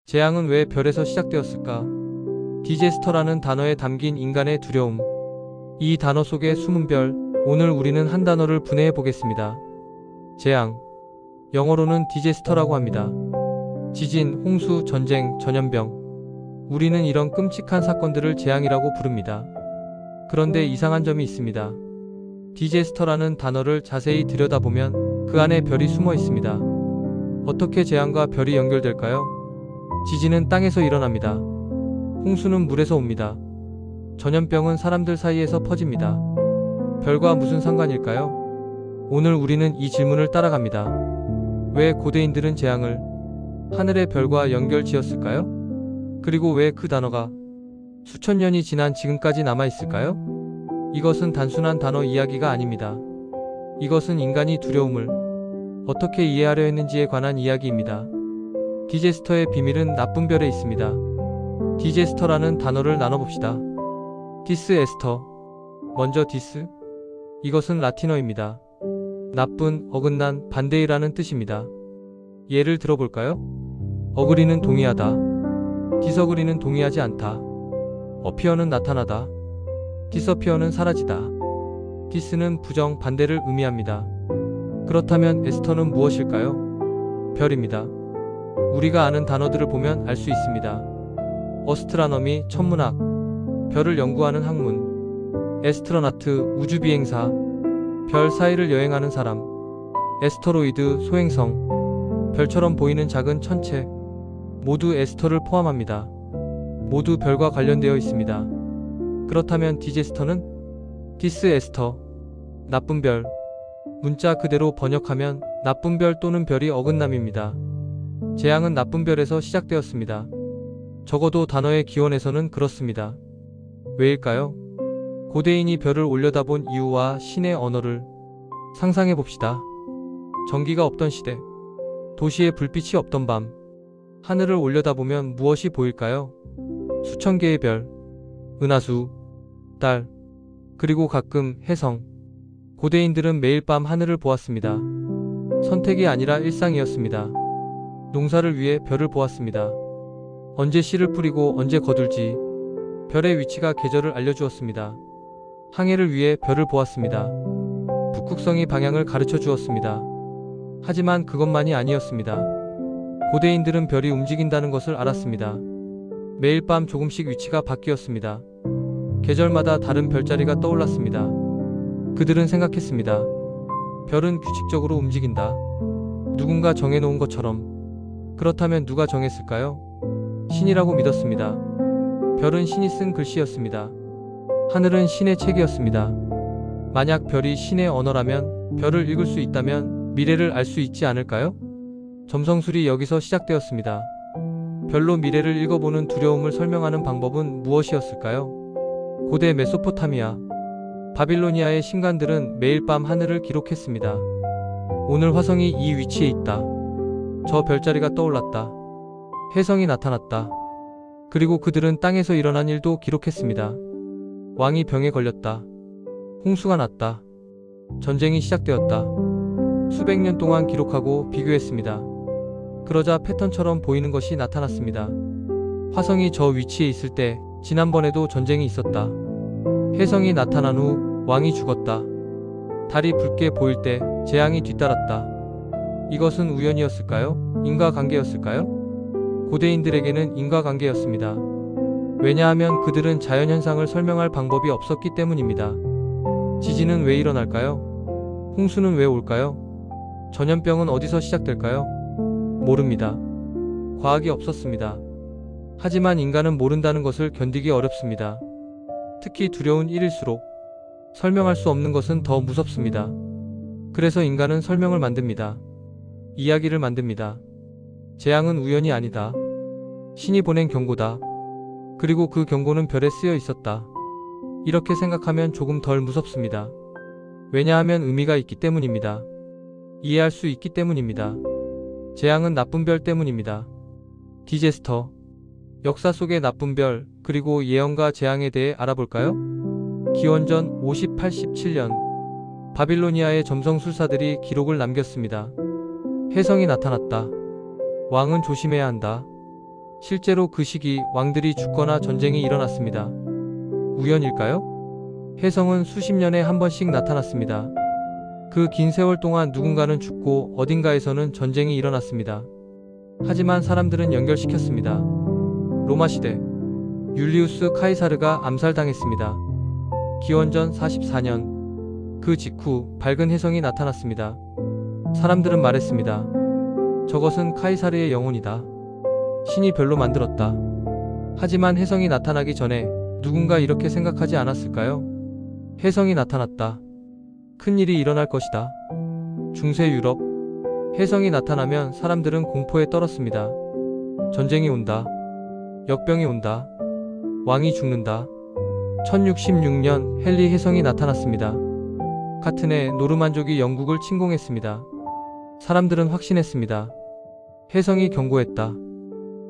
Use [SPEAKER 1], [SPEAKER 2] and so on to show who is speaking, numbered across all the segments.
[SPEAKER 1] 재앙은 왜 별에서 시작되었을까? 디제스터라는 단어에 담긴 인간의 두려움. 이 단어 속에 숨은 별, 오늘 우리는 한 단어를 분해해 보겠습니다. 재앙. 영어로는 디제스터라고 합니다. 지진, 홍수, 전쟁, 전염병. 우리는 이런 끔찍한 사건들을 재앙이라고 부릅니다. 그런데 이상한 점이 있습니다. 디제스터라는 단어를 자세히 들여다보면 그 안에 별이 숨어 있습니다. 어떻게 재앙과 별이 연결될까요? 지진은 땅에서 일어납니다. 홍수는 물에서 옵니다. 전염병은 사람들 사이에서 퍼집니다. 별과 무슨 상관일까요? 오늘 우리는 이 질문을 따라갑니다. 왜 고대인들은 재앙을 하늘의 별과 연결 지었을까요? 그리고 왜 그 단어가 수천 년이 지난 지금까지 남아있을까요? 이것은 단순한 단어 이야기가 아닙니다. 이것은 인간이 두려움을 어떻게 이해하려 했는지에 관한 이야기입니다. 디제스터의 비밀은 나쁜 별에 있습니다. 디제스터라는 단어를 나눠봅시다. 디스 에스터. 먼저 디스. 이것은 라틴어입니다. 나쁜, 어긋난, 반대이라는 뜻입니다. 예를 들어볼까요? 어그리는 동의하다. 디서그리는 동의하지 않다. 어피어는 나타나다. 디서피어는 사라지다. 디스는 부정, 반대를 의미합니다. 그렇다면 에스터는 무엇일까요? 별입니다. 우리가 아는 단어들을 보면 알 수 있습니다. 어스트라너미, 천문학, 별을 연구하는 학문, 에스트로나트, 우주비행사, 별 사이를 여행하는 사람, 에스터로이드, 소행성, 별처럼 보이는 작은 천체, 모두 에스터를 포함합니다. 모두 별과 관련되어 있습니다. 그렇다면 디제스터는? 디스 에스터, 나쁜 별. 문자 그대로 번역하면 나쁜 별 또는 별이 어긋남입니다. 재앙은 나쁜 별에서 시작되었습니다. 적어도 단어의 기원에서는 그렇습니다. 왜일까요? 고대인이 별을 올려다본 이유와 신의 언어를 상상해 봅시다. 전기가 없던 시대, 도시에 불빛이 없던 밤, 하늘을 올려다보면 무엇이 보일까요? 수천 개의 별, 은하수, 달, 그리고 가끔 해성. 고대인들은 매일 밤 하늘을 보았습니다. 선택이 아니라 일상이었습니다. 농사를 위해 별을 보았습니다. 언제 씨를 뿌리고 언제 거둘지 별의 위치가 계절을 알려주었습니다. 항해를 위해 별을 보았습니다. 북극성이 방향을 가르쳐 주었습니다. 하지만 그것만이 아니었습니다. 고대인들은 별이 움직인다는 것을 알았습니다. 매일 밤 조금씩 위치가 바뀌었습니다. 계절마다 다른 별자리가 떠올랐습니다. 그들은 생각했습니다. 별은 규칙적으로 움직인다. 누군가 정해놓은 것처럼. 그렇다면 누가 정했을까요? 신이라고 믿었습니다. 별은 신이 쓴 글씨였습니다. 하늘은 신의 책이었습니다. 만약 별이 신의 언어라면, 별을 읽을 수 있다면 미래를 알 수 있지 않을까요? 점성술이 여기서 시작되었습니다. 별로 미래를 읽어보는 두려움을 설명하는 방법은 무엇이었을까요? 고대 메소포타미아, 바빌로니아의 신관들은 매일 밤 하늘을 기록했습니다. 오늘 화성이 이 위치에 있다. 저 별자리가 떠올랐다. 혜성이 나타났다. 그리고 그들은 땅에서 일어난 일도 기록했습니다. 왕이 병에 걸렸다. 홍수가 났다. 전쟁이 시작되었다. 수백 년 동안 기록하고 비교했습니다. 그러자 패턴처럼 보이는 것이 나타났습니다. 화성이 저 위치에 있을 때 지난번에도 전쟁이 있었다. 혜성이 나타난 후 왕이 죽었다. 달이 붉게 보일 때 재앙이 뒤따랐다. 이것은 우연이었을까요? 인과관계였을까요? 고대인들에게는 인과관계였습니다. 왜냐하면 그들은 자연현상을 설명할 방법이 없었기 때문입니다. 지진은 왜 일어날까요? 홍수는 왜 올까요? 전염병은 어디서 시작될까요? 모릅니다. 과학이 없었습니다. 하지만 인간은 모른다는 것을 견디기 어렵습니다. 특히 두려운 일일수록 설명할 수 없는 것은 더 무섭습니다. 그래서 인간은 설명을 만듭니다. 이야기를 만듭니다. 재앙은 우연이 아니다. 신이 보낸 경고다. 그리고 그 경고는 별에 쓰여 있었다. 이렇게 생각하면 조금 덜 무섭습니다. 왜냐하면 의미가 있기 때문입니다. 이해할 수 있기 때문입니다. 재앙은 나쁜 별 때문입니다. 디제스터. 역사 속의 나쁜 별, 그리고 예언과 재앙에 대해 알아볼까요? 기원전 50-87년 바빌로니아의 점성술사들이 기록을 남겼습니다. 혜성이 나타났다. 왕은 조심해야 한다. 실제로 그 시기 왕들이 죽거나 전쟁이 일어났습니다. 우연일까요? 혜성은 수십 년에 한 번씩 나타났습니다. 그 긴 세월 동안 누군가는 죽고 어딘가에서는 전쟁이 일어났습니다. 하지만 사람들은 연결시켰습니다. 로마 시대 율리우스 카이사르가 암살당했습니다. 기원전 44년 그 직후 밝은 혜성이 나타났습니다. 사람들은 말했습니다. 저것은 카이사르의 영혼이다. 신이 별로 만들었다. 하지만 혜성이 나타나기 전에 누군가 이렇게 생각하지 않았을까요? 혜성이 나타났다. 큰일이 일어날 것이다. 중세 유럽 혜성이 나타나면 사람들은 공포에 떨었습니다. 전쟁이 온다. 역병이 온다. 왕이 죽는다. 1066년 헨리 혜성이 나타났습니다. 카튼의 노르만족이 영국을 침공했습니다. 사람들은 확신했습니다. 혜성이 경고했다.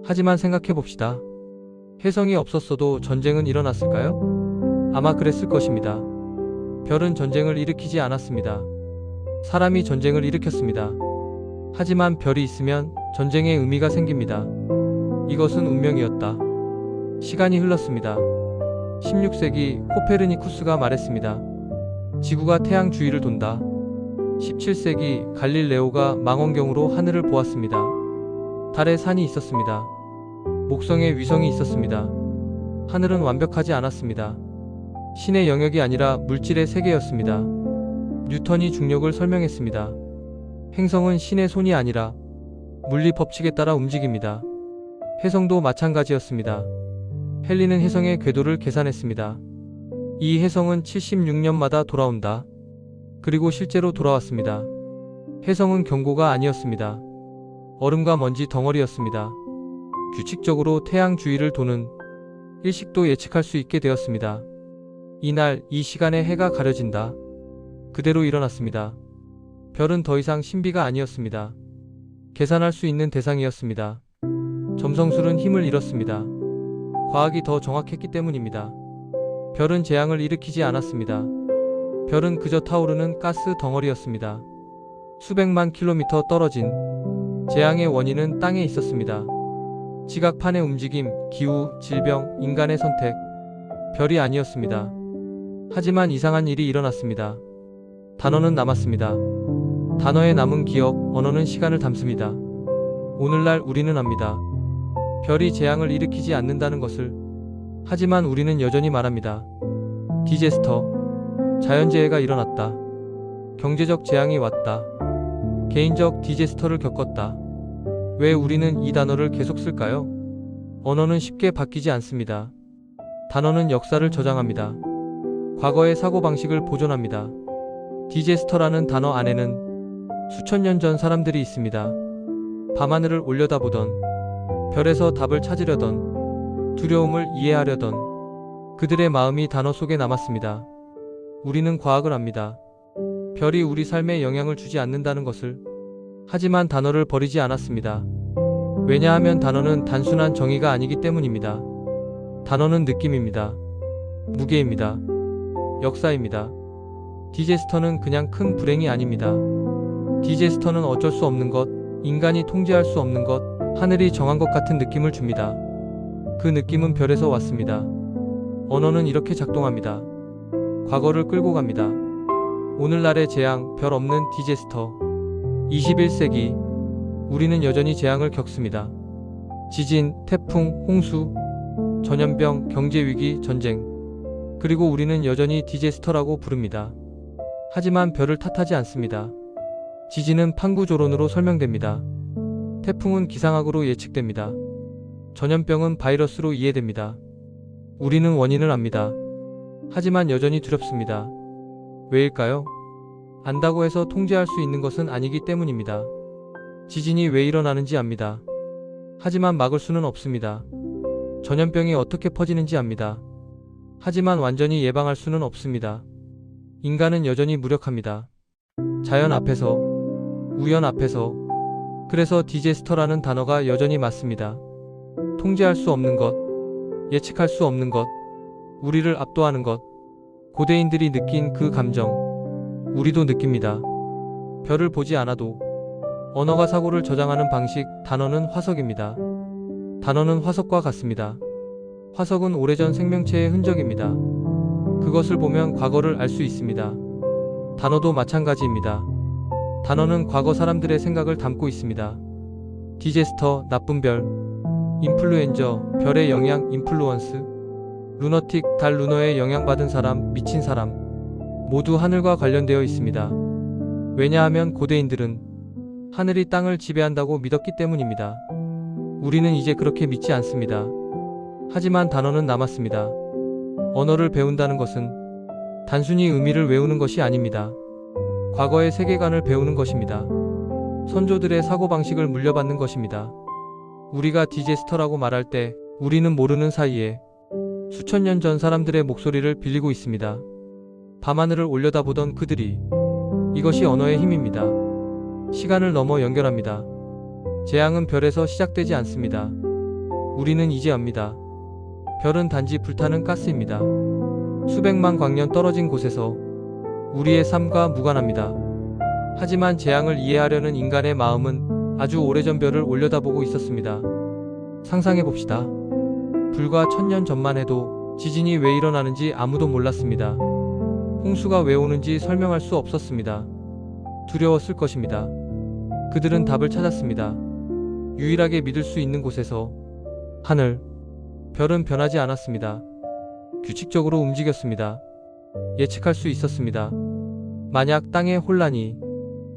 [SPEAKER 1] 하지만 생각해봅시다. 혜성이 없었어도 전쟁은 일어났을까요? 아마 그랬을 것입니다. 별은 전쟁을 일으키지 않았습니다. 사람이 전쟁을 일으켰습니다. 하지만 별이 있으면 전쟁의 의미가 생깁니다. 이것은 운명이었다. 시간이 흘렀습니다. 16세기 코페르니쿠스가 말했습니다. 지구가 태양 주위를 돈다. 17세기 갈릴레오가 망원경으로 하늘을 보았습니다. 달에 산이 있었습니다. 목성에 위성이 있었습니다. 하늘은 완벽하지 않았습니다. 신의 영역이 아니라 물질의 세계였습니다. 뉴턴이 중력을 설명했습니다. 행성은 신의 손이 아니라 물리 법칙에 따라 움직입니다. 혜성도 마찬가지였습니다. 헨리는 혜성의 궤도를 계산했습니다. 이 혜성은 76년마다 돌아온다. 그리고 실제로 돌아왔습니다. 혜성은 경고가 아니었습니다. 얼음과 먼지 덩어리였습니다. 규칙적으로 태양 주위를 도는 일식도 예측할 수 있게 되었습니다. 이날 이 시간에 해가 가려진다. 그대로 일어났습니다. 별은 더 이상 신비가 아니었습니다. 계산할 수 있는 대상이었습니다. 점성술은 힘을 잃었습니다. 과학이 더 정확했기 때문입니다. 별은 재앙을 일으키지 않았습니다. 별은 그저 타오르는 가스 덩어리였습니다. 수백만 킬로미터 떨어진 재앙의 원인은 땅에 있었습니다. 지각판의 움직임, 기후, 질병, 인간의 선택, 별이 아니었습니다. 하지만 이상한 일이 일어났습니다. 단어는 남았습니다. 단어에 남은 기억, 언어는 시간을 담습니다. 오늘날 우리는 압니다. 별이 재앙을 일으키지 않는다는 것을. 하지만 우리는 여전히 말합니다. 디제스터. 자연재해가 일어났다. 경제적 재앙이 왔다. 개인적 디제스터를 겪었다. 왜 우리는 이 단어를 계속 쓸까요? 언어는 쉽게 바뀌지 않습니다. 단어는 역사를 저장합니다. 과거의 사고방식을 보존합니다. 디제스터라는 단어 안에는 수천 년 전 사람들이 있습니다. 밤하늘을 올려다보던, 별에서 답을 찾으려던, 두려움을 이해하려던 그들의 마음이 단어 속에 남았습니다. 우리는 과학을 압니다. 별이 우리 삶에 영향을 주지 않는다는 것을. 하지만 단어를 버리지 않았습니다. 왜냐하면 단어는 단순한 정의가 아니기 때문입니다. 단어는 느낌입니다. 무게입니다. 역사입니다. 디제스터는 그냥 큰 불행이 아닙니다. 디제스터는 어쩔 수 없는 것, 인간이 통제할 수 없는 것, 하늘이 정한 것 같은 느낌을 줍니다. 그 느낌은 별에서 왔습니다. 언어는 이렇게 작동합니다. 과거를 끌고 갑니다. 오늘날의 재앙, 별 없는 디제스터. 21세기, 우리는 여전히 재앙을 겪습니다. 지진, 태풍, 홍수, 전염병, 경제위기, 전쟁. 그리고 우리는 여전히 디제스터라고 부릅니다. 하지만 별을 탓하지 않습니다. 지진은 판구조론으로 설명됩니다. 태풍은 기상학으로 예측됩니다. 전염병은 바이러스로 이해됩니다. 우리는 원인을 압니다. 하지만 여전히 두렵습니다. 왜일까요? 안다고 해서 통제할 수 있는 것은 아니기 때문입니다. 지진이 왜 일어나는지 압니다. 하지만 막을 수는 없습니다. 전염병이 어떻게 퍼지는지 압니다. 하지만 완전히 예방할 수는 없습니다. 인간은 여전히 무력합니다. 자연 앞에서, 우연 앞에서. 그래서 디제스터라는 단어가 여전히 맞습니다. 통제할 수 없는 것, 예측할 수 없는 것, 우리를 압도하는 것. 고대인들이 느낀 그 감정, 우리도 느낍니다. 별을 보지 않아도. 언어가 사고를 저장하는 방식, 단어는 화석입니다. 단어는 화석과 같습니다. 화석은 오래전 생명체의 흔적입니다. 그것을 보면 과거를 알 수 있습니다. 단어도 마찬가지입니다. 단어는 과거 사람들의 생각을 담고 있습니다. 디제스터, 나쁜 별, 인플루엔저, 별의 영향, 인플루언스, 루너틱, 달 루너에 영향받은 사람, 미친 사람, 모두 하늘과 관련되어 있습니다. 왜냐하면 고대인들은 하늘이 땅을 지배한다고 믿었기 때문입니다. 우리는 이제 그렇게 믿지 않습니다. 하지만 단어는 남았습니다. 언어를 배운다는 것은 단순히 의미를 외우는 것이 아닙니다. 과거의 세계관을 배우는 것입니다. 선조들의 사고방식을 물려받는 것입니다. 우리가 디제스터라고 말할 때 우리는 모르는 사이에 수천 년 전 사람들의 목소리를 빌리고 있습니다. 밤하늘을 올려다보던 그들이, 이것이 언어의 힘입니다. 시간을 넘어 연결합니다. 재앙은 별에서 시작되지 않습니다. 우리는 이제 압니다. 별은 단지 불타는 가스입니다. 수백만 광년 떨어진 곳에서 우리의 삶과 무관합니다. 하지만 재앙을 이해하려는 인간의 마음은 아주 오래전 별을 올려다보고 있었습니다. 상상해봅시다. 불과 1000년 전만 해도 지진이 왜 일어나는지 아무도 몰랐습니다. 홍수가 왜 오는지 설명할 수 없었습니다. 두려웠을 것입니다. 그들은 답을 찾았습니다. 유일하게 믿을 수 있는 곳에서 하늘, 별은 변하지 않았습니다. 규칙적으로 움직였습니다. 예측할 수 있었습니다. 만약 땅의 혼란이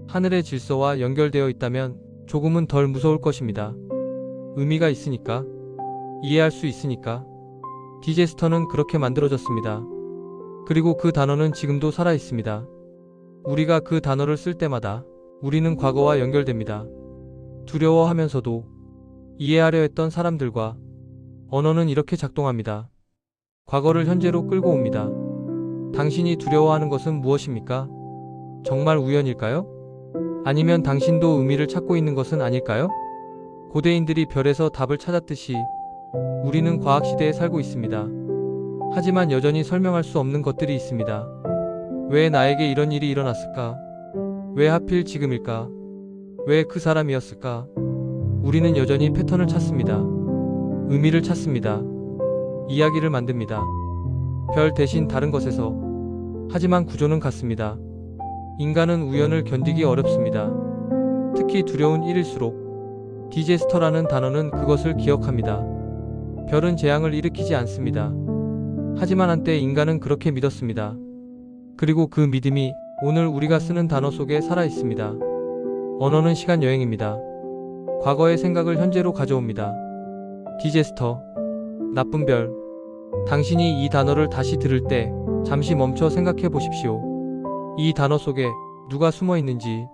[SPEAKER 1] 하늘의 질서와 연결되어 있다면 조금은 덜 무서울 것입니다. 의미가 있으니까, 이해할 수 있으니까. 디제스터는 그렇게 만들어졌습니다. 그리고 그 단어는 지금도 살아 있습니다. 우리가 그 단어를 쓸 때마다 우리는 과거와 연결됩니다. 두려워하면서도 이해하려 했던 사람들과 언어는 이렇게 작동합니다. 과거를 현재로 끌고 옵니다. 당신이 두려워하는 것은 무엇입니까? 정말 우연일까요? 아니면 당신도 의미를 찾고 있는 것은 아닐까요? 고대인들이 별에서 답을 찾았듯이 우리는 과학시대에 살고 있습니다. 하지만 여전히 설명할 수 없는 것들이 있습니다. 왜 나에게 이런 일이 일어났을까? 왜 하필 지금일까? 왜 그 사람이었을까? 우리는 여전히 패턴을 찾습니다. 의미를 찾습니다. 이야기를 만듭니다. 별 대신 다른 것에서. 하지만 구조는 같습니다. 인간은 우연을 견디기 어렵습니다. 특히 두려운 일일수록. 디제스터라는 단어는 그것을 기억합니다. 별은 재앙을 일으키지 않습니다. 하지만 한때 인간은 그렇게 믿었습니다. 그리고 그 믿음이 오늘 우리가 쓰는 단어 속에 살아 있습니다. 언어는 시간 여행입니다. 과거의 생각을 현재로 가져옵니다. 디제스터, 나쁜 별. 당신이 이 단어를 다시 들을 때 잠시 멈춰 생각해 보십시오. 이 단어 속에 누가 숨어 있는지,